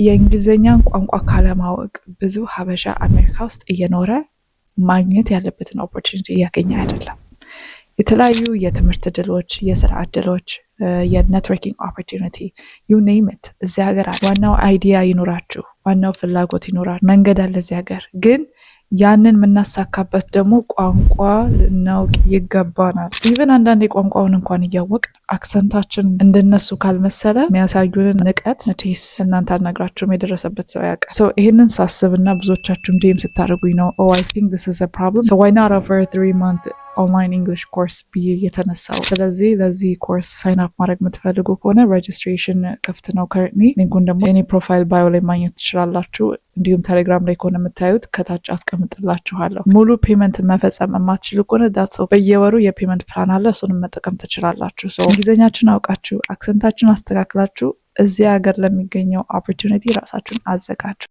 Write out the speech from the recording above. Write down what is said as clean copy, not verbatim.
የእንግሊዝኛን ቋንቋ ካለማወቅ ብዙ ሀበሻ አሜሪካ ውስጥ እየኖረ ማግኘት ያለበትን ኦፖርቹኒቲ እያገኘ አይደለም። የተለያዩ የትምህርት እድሎች፣ የስራ እድሎች፣ የኔትወርኪንግ ኦፖርቹኒቲ ዩ ኔም ኢት እዚህ ሀገር አለ። ዋናው አይዲያ ይኖራችሁ፣ ዋናው ፍላጎት ይኖራችሁ፣ መንገድ አለ እዚህ ሀገር። ግን ያንን የምናሳካበት ደግሞ ቋንቋ ልናውቅ ይገባናል። ኢቨን አንዳንድ ቋንቋውን እንኳን እያወቅ አክሰንታችን እንደነሱ ካልመሰለ የሚያሳዩንን ንቀት መቼስ እናንተ አልነግራችሁም፣ የደረሰበት ሰው ያውቃል። ይህንን ሳስብና ብዙዎቻችሁም ዲም ስታደርጉኝ ነው አይ ቲንክ ዲስ ኢዝ አ ፕሮብለም ሶ ዋይ ናት ኦቨር 3 month ኦንላይን እንግሊሽ ኮርስ ብዬ የተነሳው። ስለዚህ ለዚህ ኮርስ ሳይን አፕ ማድረግ የምትፈልጉ ከሆነ ሬጅስትሬሽን ክፍት ነው ከረንትሊ። ሊንኩን ደግሞ የኔ ፕሮፋይል ባዮ ላይ ማግኘት ትችላላችሁ። እንዲሁም ቴሌግራም ላይ ከሆነ የምታዩት ከታች አስቀምጥላችኋለሁ። ሙሉ ፔመንት መፈጸም የማትችሉ ከሆነ ዳትስ በየወሩ የፔመንት ፕላን አለ፣ እሱንም መጠቀም ትችላላችሁ። እንግሊዝኛችሁን አውቃችሁ አክሰንታችሁን አስተካክላችሁ እዚህ ሀገር ለሚገኘው ኦፖርቹኒቲ ራሳችሁን አዘጋጁ።